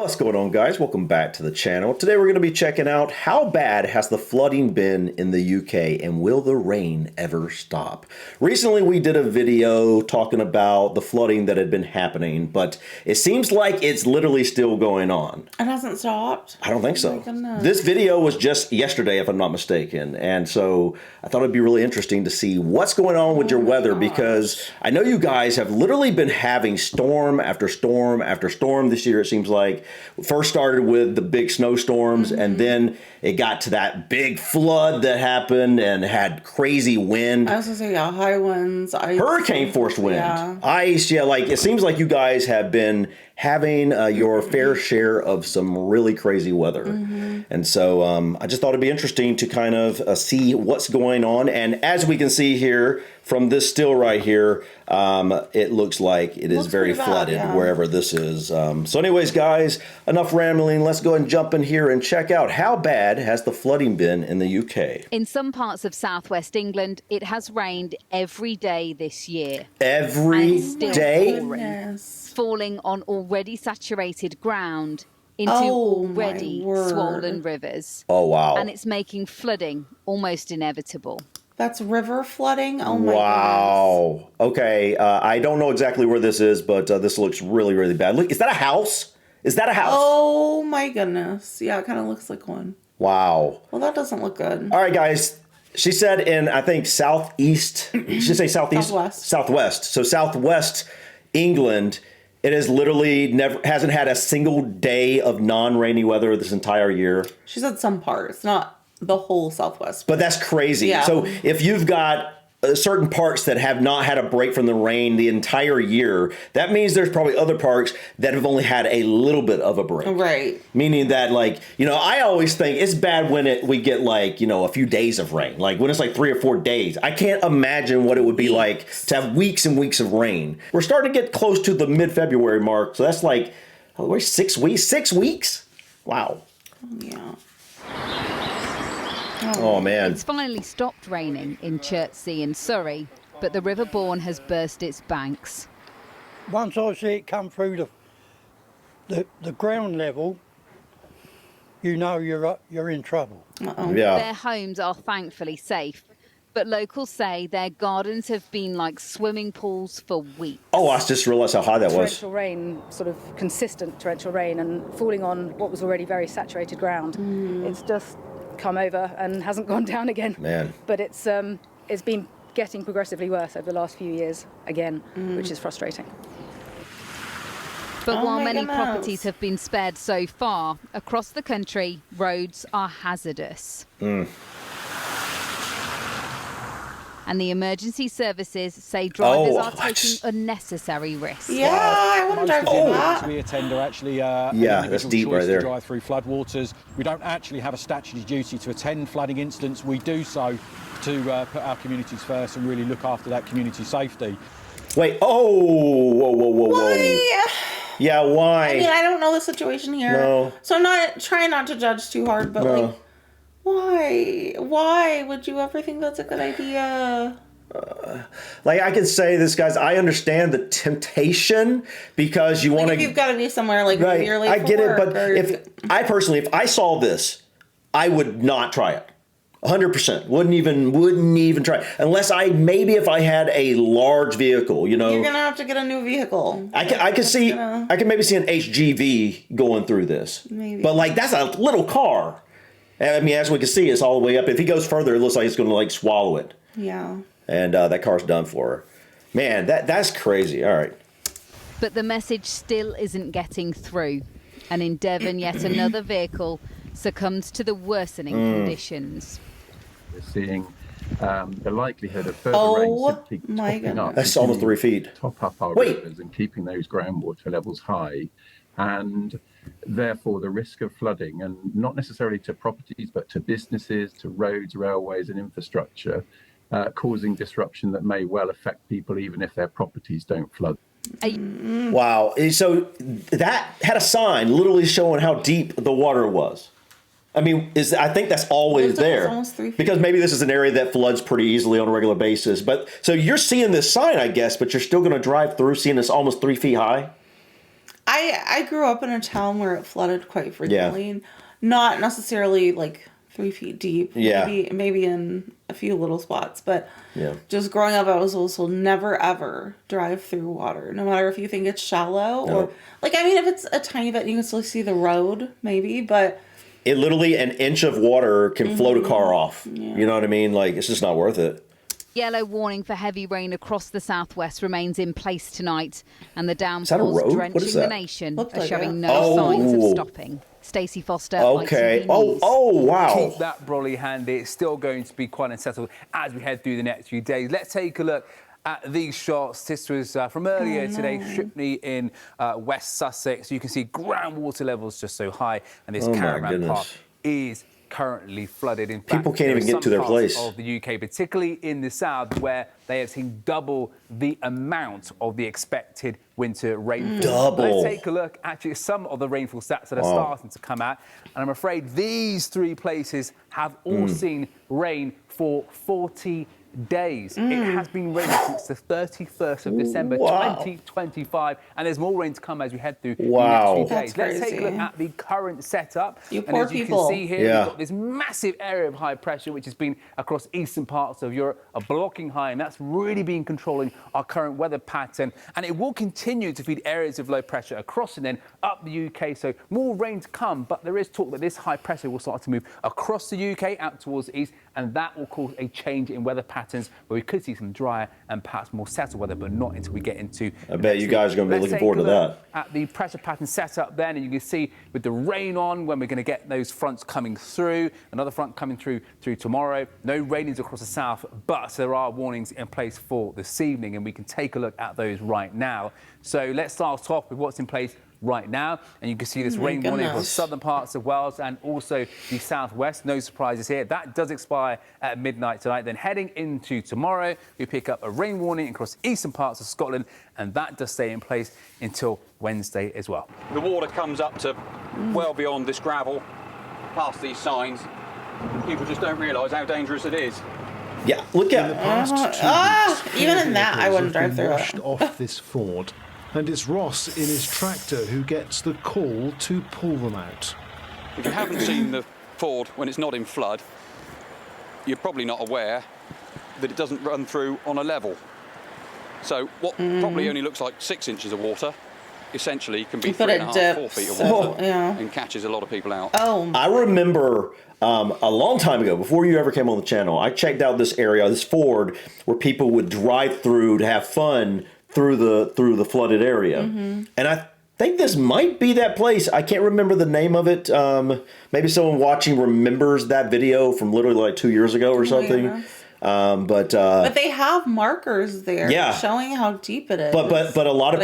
What's going on, guys? Welcome back to the channel. Today we're going to be checking out how bad has the flooding been in the UK and will the rain ever stop? Recently we did a video talking about the flooding that had been happening, but it seems like it's literally still going on. It hasn't stopped? I don't think so. Oh my goodness. This video was just yesterday, if I'm not mistaken, and so I thought it'd be really interesting to see what's going on with your weather, because I know you guys have literally been having storm after storm after storm this year. It seems like first started with the big snowstorms, and then it got to that big flood that happened and had crazy wind. I was gonna say, yeah, high winds, ice. Hurricane force wind, ice. Yeah, like it seems like you guys have been having your fair share of some really crazy weather. And so I just thought it'd be interesting to kind of see what's going on. And as we can see here from this still right here, it looks like it is very flooded wherever this is. So anyways, guys, enough rambling. Let's go ahead and jump in here and check out how bad has the flooding been in the UK. In some parts of southwest England, it has rained every day this year. Every day? Falling on already saturated ground into already swollen rivers. Oh, wow. And it's making flooding almost inevitable. That's river flooding? Oh, my Wow. Okay, I don't know exactly where this is, but this looks really, really bad. Look, is that a house? Is that a house? Oh, my goodness. Yeah, it kind of looks like one. Wow. Well, that doesn't look good. All right, guys. She said in, I think, southeast. Did she say southeast? Southwest. Southwest. So southwest England, it has literally hasn't had a single day of non-rainy weather this entire year. She said some parts, not the whole Southwest. But that's crazy. Yeah. So if you've got certain parts that have not had a break from the rain the entire year, that means there's probably other parts that have only had a little bit of a break. Right. Meaning that, like, you know, I always think it's bad when we get, like, you know, a few days of rain. Like when it's like 3 or 4 days. I can't imagine what it would be like to have weeks and weeks of rain. We're starting to get close to the mid-February mark. So that's like, we're 6 weeks? 6 weeks? Wow. Yeah. Oh, man. It's finally stopped raining in Chertsey in Surrey, but the River Bourne has burst its banks. Once I see it come through the ground level, you know you're in trouble. Yeah. Their homes are thankfully safe, but locals say their gardens have been like swimming pools for weeks. Oh, I just realized how high that was. Torrential rain, sort of consistent torrential rain, and falling on what was already very saturated ground. It's just come over and hasn't gone down again. Man. But it's been getting progressively worse over the last few years again, which is frustrating. But while many properties have been spared so far, across the country, roads are hazardous. And the emergency services say drivers are taking unnecessary risks. Yeah, I want to drive through that. We attend are actually that's deep right there. To drive through floodwaters. We don't actually have a statutory duty to attend flooding incidents. We do so to put our communities first and really look after that community safety. Wait, whoa. Why? Yeah, why? I mean, I don't know the situation here. No. So I'm not trying not to judge too hard, but like, why? Why would you ever think that's a good idea? Like, I can say this, guys, I understand the temptation because you want to... Like, if you've got to be somewhere, like, right, you're late I get it, but or... if I saw this, I would not try it. 100%. Wouldn't even try. Unless if I had a large vehicle, you know. You're going to have to get a new vehicle. I can maybe see an HGV going through this. Maybe. But, like, that's a little car. I mean, as we can see, it's all the way up. If he goes further, it looks like it's going to, like, swallow it. Yeah. And that car's done for her. Man, that's crazy. All right. But the message still isn't getting through. And in Devon, yet another vehicle succumbed to the worsening conditions. We're seeing the likelihood of further rain simply topping up. That's almost 3 feet. Top up our rivers and keeping those groundwater levels high. And therefore the risk of flooding, and not necessarily to properties, but to businesses, to roads, railways and infrastructure, causing disruption that may well affect people even if their properties don't flood. Wow. So that had a sign literally showing how deep the water was. I mean, I think that's always there. Almost 3 feet. Because maybe this is an area that floods pretty easily on a regular basis. But so you're seeing this sign, I guess, but you're still going to drive through seeing this almost 3 feet high? I I grew up in a town where it flooded quite frequently. Not necessarily like 3 feet deep. Yeah. Maybe in a few little spots. But just growing up, I was also never, ever drive through water. No matter if you think it's shallow or... Like, I mean, if it's a tiny bit, you can still see the road, maybe, but... It literally, an inch of water can float a car off. Yeah. You know what I mean? Like, it's just not worth it. Yellow warning for heavy rain across the southwest remains in place tonight, and the downpours drenching the nation are showing no signs of stopping. Stacey Foster, okay. ITV News. Wow. Keep that brolly handy. It's still going to be quite unsettled as we head through the next few days. Let's take a look at these shots. This was from earlier today, Shipley in West Sussex. You can see groundwater levels just so high, and this caravan park is currently flooded. In fact, people can't even get to their place of the UK, particularly in the south, where they have seen double the amount of the expected winter rainfall. Let's take a look actually at some of the rainfall stats that are starting to come out, and I'm afraid these 3 places have all seen rain for 40 days. It has been raining since the 31st of December 2025, and there's more rain to come as we head through the next few days. Let's take a look at the current setup. You and poor as you people. can see here, we've got this massive area of high pressure which has been across eastern parts of Europe, a blocking high, and that's really been controlling our current weather pattern, and it will continue to feed areas of low pressure across and then up the UK, so more rain to come, but there is talk that this high pressure will start to move across the UK out towards the east, and that will cause a change in weather patterns where we could see some drier and perhaps more settled weather, but not until we get into... I bet you guys are going to be looking forward to that. At the pressure pattern set up then, and you can see with the rain on when we're going to get those fronts coming through, another front coming through tomorrow. No rainings across the south, but there are warnings in place for this evening, and we can take a look at those right now. So let's start off with what's in place right now, and you can see this rain warning for southern parts of Wales and also the southwest. No surprises here. That does expire at midnight tonight. Then heading into tomorrow, we pick up a rain warning across eastern parts of Scotland, and that does stay in place until Wednesday as well. The water comes up to well beyond this gravel, past these signs. People just don't realise how dangerous it is. Yeah, look at it. Even in that, I wouldn't drive through washed off this ford. And it's Ross in his tractor who gets the call to pull them out. If you haven't seen the ford when it's not in flood, you're probably not aware that it doesn't run through on a level. So what probably only looks like 6 inches of water essentially can be 3.5, 4 feet of water and catches a lot of people out. I remember a long time ago, before you ever came on the channel, I checked out this area, this ford, where people would drive through to have fun through the flooded area. And I think this might be that place. I can't remember the name of it. Maybe someone watching remembers that video from literally like 2 years ago or something. But they have markers there showing how deep it is. But a lot of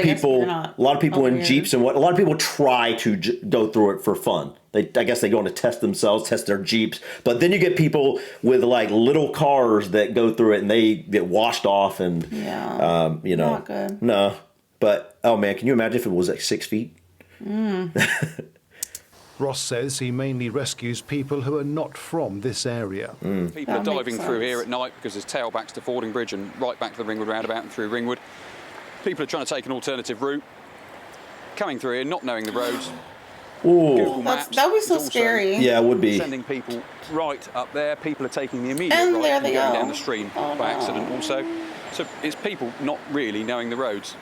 people in Jeeps and a lot of people try to go through it for fun. I guess they go on to test themselves, test their Jeeps. But then you get people with like little cars that go through it and they get washed off and you know, not good. No. But oh man, can you imagine if it was like 6 feet? Ross says he mainly rescues people who are not from this area. People are diving through here at night because there's tailbacks to Fording Bridge and right back to the Ringwood roundabout and through Ringwood. People are trying to take an alternative route, coming through here, not knowing the roads. Google Maps that would be so scary. Yeah, it would be. Sending people right up there. People are taking the immediate right and going down the stream by accident also. So it's people not really knowing the roads.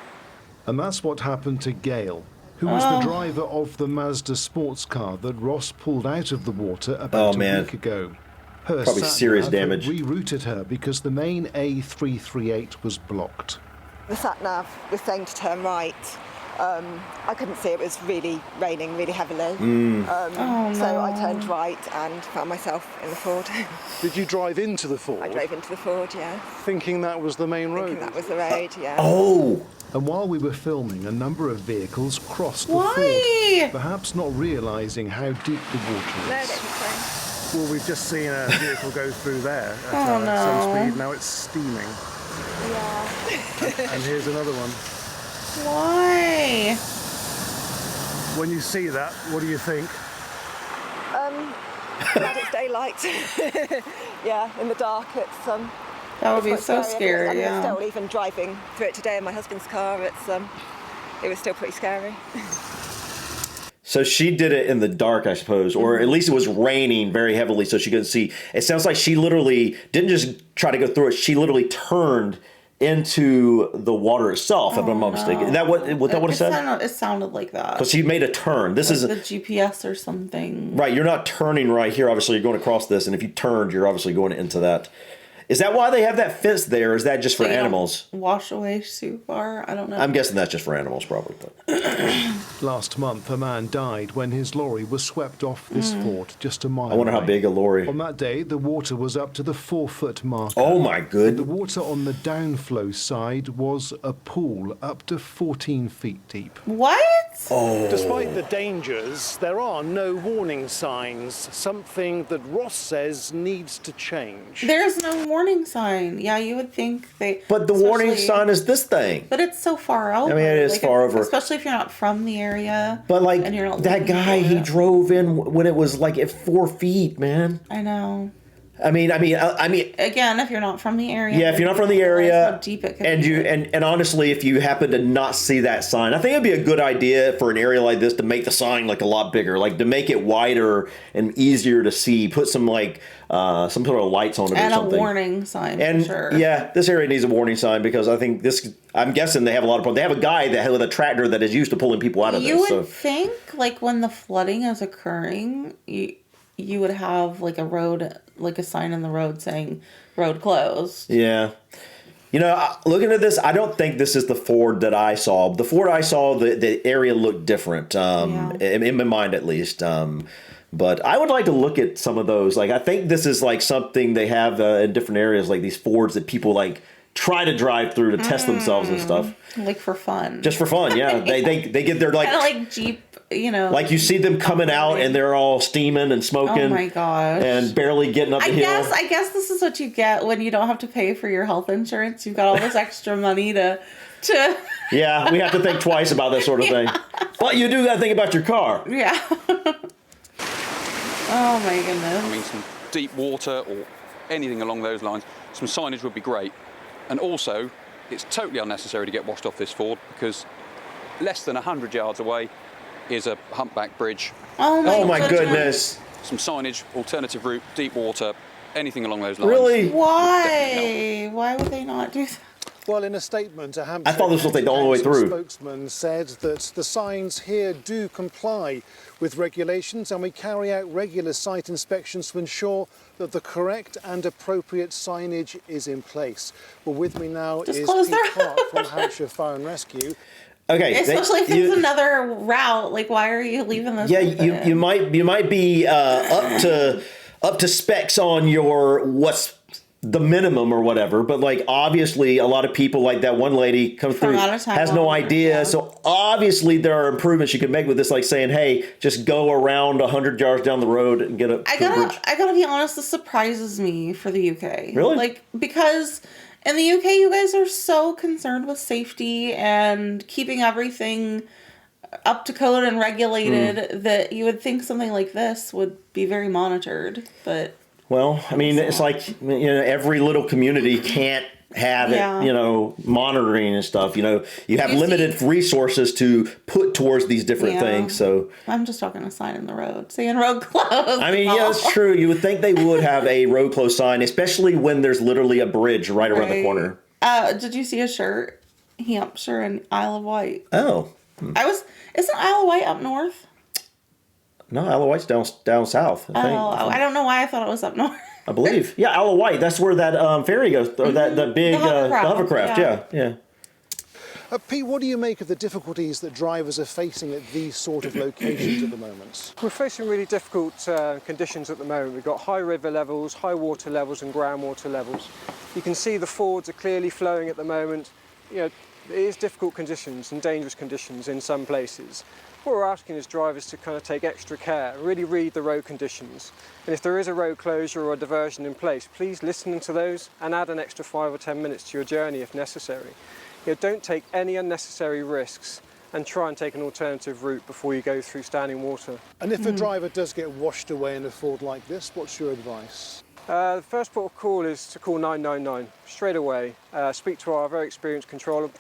And that's what happened to Gail, who was the driver of the Mazda sports car that Ross pulled out of the water about a week ago. Her probably serious damage. Rerouted her because the main A338 was blocked. The sat-nav was saying to turn right. I couldn't see, it was really raining really heavily. So I turned right and found myself in the ford. Did you drive into the ford? I drove into the ford, yeah. Thinking that was the main road? Thinking that was the road, yeah. And while we were filming, a number of vehicles crossed the ford, perhaps not realising how deep the water is. No, they didn't say. Well, we've just seen a vehicle go through there at some speed. Now it's steaming. Yeah. And here's another one. Why? When you see that, what do you think? Glad it's daylight. Yeah, in the dark, it's that would be so scary. I mean, still, even driving through it today in my husband's car, it was still pretty scary. So she did it in the dark, I suppose, or at least it was raining very heavily so she couldn't see. It sounds like she literally didn't just try to go through it. She literally turned into the water itself, if I'm not mistaken. Is that what it said? It sounded like that. Because she made a turn. This is the GPS or something. Right, you're not turning right here. Obviously, you're going across this, and if you turned, you're obviously going into that. Is that why they have that fence there? Or is that just for animals? Wash away too far? I don't know. I'm guessing that's just for animals, probably. Last month, a man died when his lorry was swept off this ford just a mile away. I wonder how big a lorry. On that day, the water was up to the 4-foot mark. Oh my goodness! The water on the downflow side was a pool up to 14 feet deep. What? Oh. Despite the dangers, there are no warning signs. Something that Ross says needs to change. There's no warning sign. Yeah, you would think they. But the warning sign is this thing. But it's so far over. I mean, it is far over. Especially if you're not from the area. But like and you're not that guy, he drove in when it was like at 4 feet, man. I know. I mean. Again, if you're not from the area. Yeah, if you're not from the area, how deep it could and be. and honestly, if you happen to not see that sign, I think it'd be a good idea for an area like this to make the sign like a lot bigger, like to make it wider and easier to see. Put some like some sort of lights on it and or something. And a warning sign. And for sure. Yeah, this area needs a warning sign because I think this. I'm guessing they have a lot of problems. They have a guy that with a tractor that is used to pulling people out of this. You would think like when the flooding is occurring, you would have like a road, like a sign in the road saying road closed. Yeah. You know, looking at this, I don't think this is the ford that I saw. The ford I saw, the area looked different, in my mind at least. But I would like to look at some of those. Like, I think this is like something they have in different areas, like these fords that people like try to drive through to test themselves and stuff. Like for fun. Just for fun, yeah. They get their like... Kind of like Jeep, you know. Like you see them coming out and they're all steaming and smoking. Oh my gosh. And barely getting up the hill. I guess this is what you get when you don't have to pay for your health insurance. You've got all this extra money to... Yeah, we have to think twice about that sort of thing. But you do got to think about your car. Yeah. Oh my goodness. I mean, some deep water or anything along those lines, some signage would be great. And also, it's totally unnecessary to get washed off this ford because less than 100 yards away is a humpback bridge. Oh my goodness. Some signage, alternative route, deep water, anything along those lines. Really? Why? Why would they not do that? Well, in a statement, a Hampshire I thought this was like the only way through. Spokesman said that the signs here do comply with regulations and we carry out regular site inspections to ensure that the correct and appropriate signage is in place. Well, with me now is Pete Hart from Hampshire Fire and Rescue. Okay, especially if it's another route. Like, why are you leaving this? Yeah, you might be up to specs on your what's the minimum or whatever, but like obviously a lot of people, like that one lady comes through, has no idea. Yeah. So obviously there are improvements you can make with this, like saying, hey, just go around 100 yards down the road and get up. I gotta be honest, this surprises me for the UK. Really? Like, because in the UK you guys are so concerned with safety and keeping everything up to code and regulated that you would think something like this would be very monitored, but well, I mean, it's like, you know, every little community can't have it, you know, monitoring and stuff. You know, you have limited resources to put towards these different things. So I'm just talking a sign in the road saying road closed. I mean, yeah, it's true. You would think they would have a road closed sign, especially when there's literally a bridge right around the corner. Did you see a shirt? Hampshire and Isle of Wight. Oh. Isn't Isle of Wight up north? No, Isle of Wight's down south. I think. I don't know why I thought it was up north. I believe. Yeah, Isle of Wight. That's where that ferry goes. Or that big hovercraft. Yeah. Pete, what do you make of the difficulties that drivers are facing at these sort of locations at the moment? We're facing really difficult conditions at the moment. We've got high river levels, high water levels and groundwater levels. You can see the fords are clearly flowing at the moment. You know, it is difficult conditions and dangerous conditions in some places. What we're asking is drivers to kind of take extra care, really read the road conditions. And if there is a road closure or a diversion in place, please listen to those and add an extra 5 or 10 minutes to your journey if necessary. You know, don't take any unnecessary risks and try and take an alternative route before you go through standing water. And if a driver does get washed away in a ford like this, what's your advice? The first port of call is to call 999 straight away. Speak to our very experienced control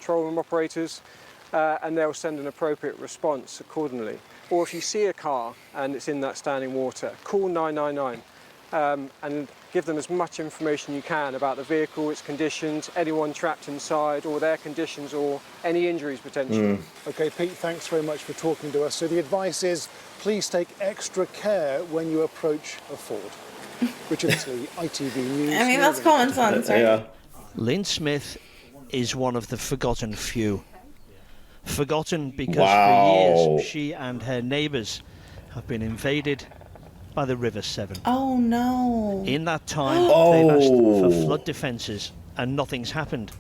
room operators and they'll send an appropriate response accordingly. or if you see a car and it's in that standing water, call 999 and give them as much information you can about the vehicle, its conditions, anyone trapped inside or their conditions or any injuries potentially. Okay, Pete, thanks very much for talking to us. So the advice is please take extra care when you approach a ford. Richard Lee, ITV News. I mean, that's common sense, right? Yeah. Lynn Smith is one of the forgotten few. Forgotten because for years she and her neighbours have been invaded by the River Severn. Oh no. In that time they've asked for flood defences and nothing's happened.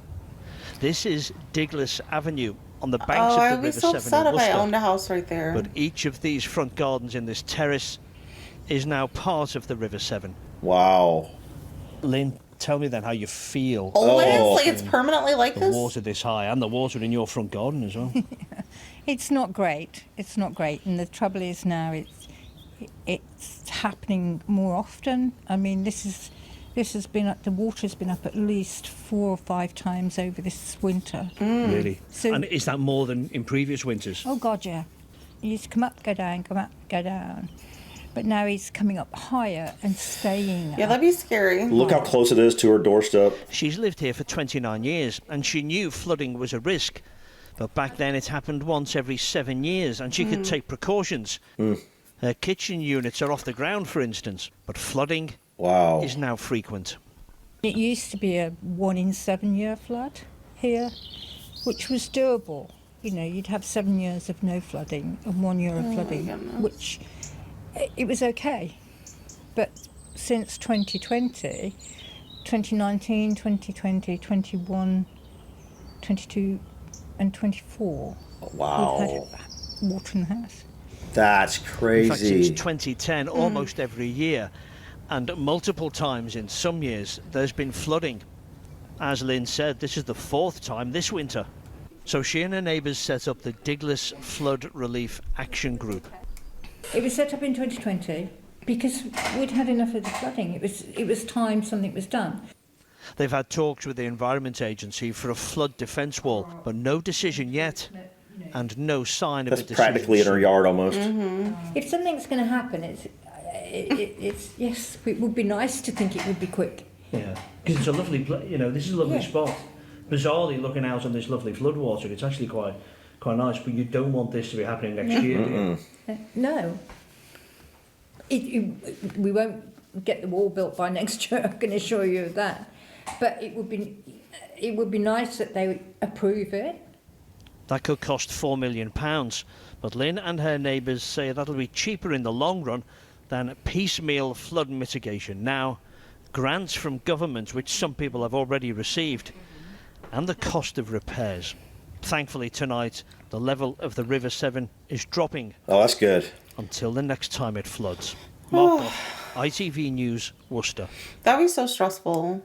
This is Diglas Avenue on the banks of the River Severn. I'd be so upset if I owned a house right there. But each of these front gardens in this terrace is now part of the River Severn. Wow. Lynn, tell me then how you feel. It's permanently like the this? Water this high, and the water in your front garden as well. It's not great. It's not great. And the trouble is now it's happening more often. I mean, this has been up, the water's been up at least 4 or 5 times over this winter. Really? So, and is that more than in previous winters? Oh God, yeah. He used to come up, go down, come up, go down. But now he's coming up higher and staying. Yeah, that'd be scary. Look how close it is to her doorstep. She's lived here for 29 years and she knew flooding was a risk. But back then it happened once every 7 years and she could take precautions. Her kitchen units are off the ground, for instance, but flooding is now frequent. It used to be a 1 in 7 year flood here, which was doable. You know, you'd have 7 years of no flooding and 1 year of flooding, which it was okay. But since 2020, 2019, 2020, 21, 22 and 24, we've had water in the house. That's crazy. In fact, since 2010, almost every year, and multiple times in some years, there's been flooding. As Lynn said, this is the 4th time this winter. So she and her neighbours set up the Diglas Flood Relief Action Group. It was set up in 2020 because we'd had enough of the flooding. It was time something was done. They've had talks with the Environment Agency for a flood defence wall, but no decision yet, and no sign of a decision. That's practically in her yard almost. If something's going to happen, it's yes, it would be nice to think it would be quick. Yeah, because it's a lovely, this is a lovely spot. Bizarrely, looking out on this lovely floodwater, it's actually quite nice, but you don't want this to be happening next year, do you? No. We won't get the wall built by next year, I can assure you of that. But it would be nice that they approve it. That could cost £4 million, but Lynn and her neighbours say that'll be cheaper in the long run than piecemeal flood mitigation now, grants from government, which some people have already received, and the cost of repairs. Thankfully tonight, the level of the River Severn is dropping. Oh, that's good. Until the next time it floods. Mark Goff, ITV News, Worcester. That would be so stressful.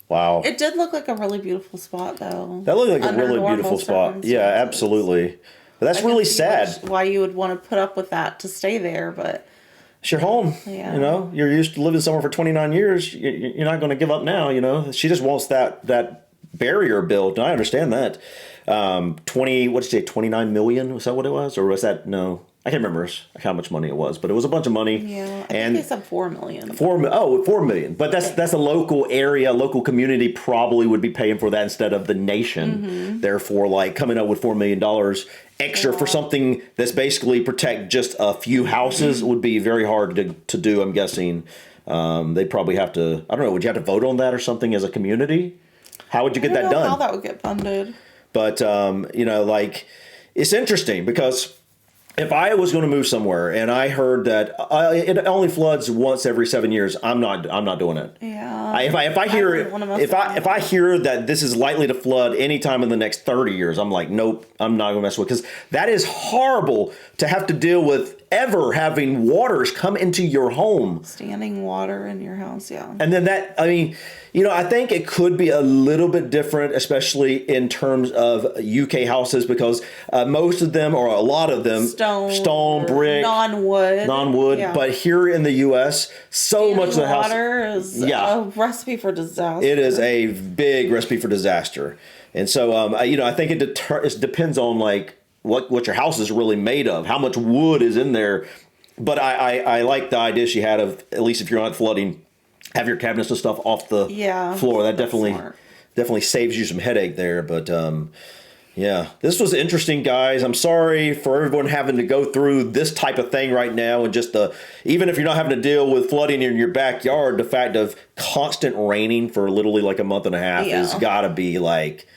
Wow. It did look like a really beautiful spot, though. That looked like a really beautiful spot. Yeah, absolutely. But that's really sad. Why you would want to put up with that to stay there, but it's your home. Yeah. You know, you're used to living somewhere for 29 years. You're not going to give up now. You know, she just wants that barrier built. And I understand that. 29 million? Was that what it was, or was that no? I can't remember how much money it was, but it was a bunch of money. Yeah, I think they said 4 million. 4 million. But that's a local area, local community probably would be paying for that instead of the nation. Therefore, like coming up with $4 million extra for something that's basically protect just a few houses would be very hard to do. I'm guessing they'd probably have to. I don't know. Would you have to vote on that or something as a community? How would you get that done? How that would get funded? But it's interesting because if I was going to move somewhere and I heard that it only floods once every 7 years, I'm not doing it. Yeah. If I hear that this is likely to flood anytime in the next 30 years, I'm like, nope, I'm not going to mess with it, because that is horrible to have to deal with ever having waters come into your home. Standing water in your house, yeah. And then I think it could be a little bit different, especially in terms of UK houses, because most of them, or a lot of them, stone, brick, non-wood. Yeah. But here in the U.S., much of the house water is a recipe for disaster. It is a big recipe for disaster, and so I think it depends on like what your house is really made of, how much wood is in there. But I like the idea she had of, at least if you're not flooding, have your cabinets and stuff off the floor. That definitely saves you some headache there. But yeah, this was interesting, guys. I'm sorry for everyone having to go through this type of thing right now, and just even if you're not having to deal with flooding in your backyard, the fact of constant raining for literally like a month and a half has got to be like,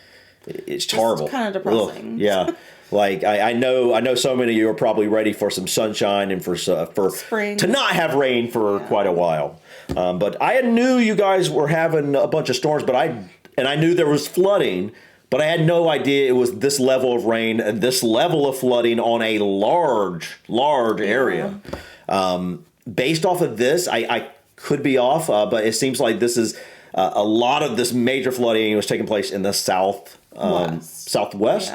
it's horrible. Kind of depressing. Ugh, yeah. Like I know so many of you are probably ready for some sunshine and for spring, to not have rain for quite a while. But I knew you guys were having a bunch of storms, but I knew there was flooding, but I had no idea it was this level of rain and this level of flooding on a large area. Based off of this, I could be off, but it seems like this is a lot of this major flooding was taking place in the southwest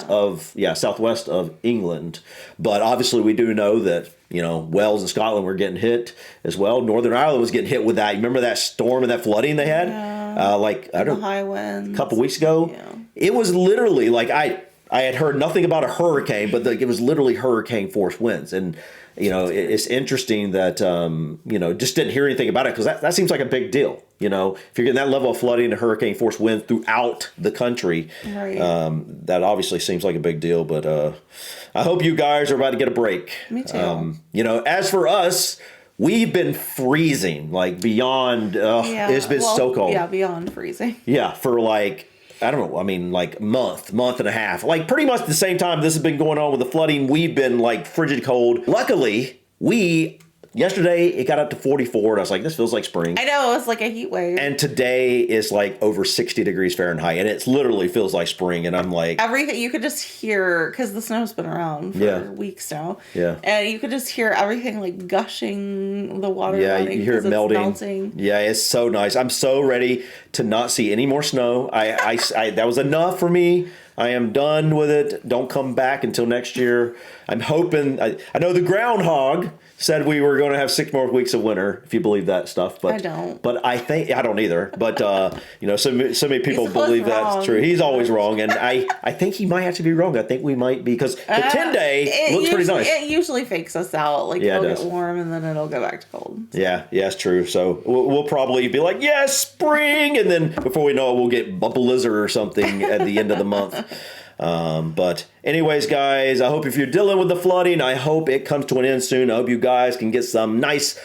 of England. But obviously we do know that, Wales and Scotland were getting hit as well. Northern Ireland was getting hit with that. Remember that storm and that flooding they had? The high winds. A couple weeks ago. Yeah. It was literally like I had heard nothing about a hurricane, but it was literally hurricane force winds. And it's interesting that just didn't hear anything about it, because that seems like a big deal. If you're getting that level of flooding and hurricane force winds throughout the country, that obviously seems like a big deal. But I hope you guys are about to get a break. Me too. As for us, we've been freezing like beyond. It's been so cold. Yeah, beyond freezing. Yeah, for like, I don't know, like month and a half. Like pretty much the same time this has been going on with the flooding, we've been like frigid cold. Luckily, yesterday it got up to 44 and I was like, this feels like spring. I know, it was like a heat wave. And today is like over 60 degrees Fahrenheit and it literally feels like spring. And I'm like, everything you could just hear, because the snow's been around for weeks now. Yeah. And you could just hear everything like gushing, the water. Yeah, you hear it melting. Yeah, it's so nice. I'm so ready to not see any more snow. I that was enough for me. I am done with it. Don't come back until next year. I'm hoping. I know the groundhog said we were going to have 6 more weeks of winter, if you believe that stuff. But I don't. But I don't either. But so many people believe that's true. He's always wrong, and I think he might actually be wrong. I think we might be, because the 10-day looks pretty nice. It usually fakes us out. Like it'll get warm and then it'll go back to cold. So. Yeah, it's true. So we'll probably be like, yes, spring, and then before we know it, we'll get a blizzard or something at the end of the month. But anyways, guys, I hope if you're dealing with the flooding, I hope it comes to an end soon. I hope you guys can get some nice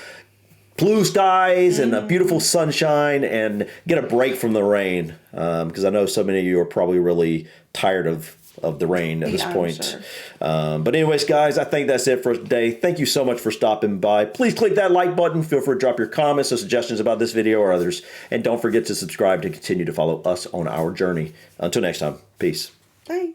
blue skies and a beautiful sunshine and get a break from the rain. Because I know so many of you are probably really tired of the rain at this point. Sure. But anyways, guys, I think that's it for today. Thank you so much for stopping by. Please click that like button. Feel free to drop your comments or suggestions about this video or others. And don't forget to subscribe to continue to follow us on our journey. Until next time, peace. Bye.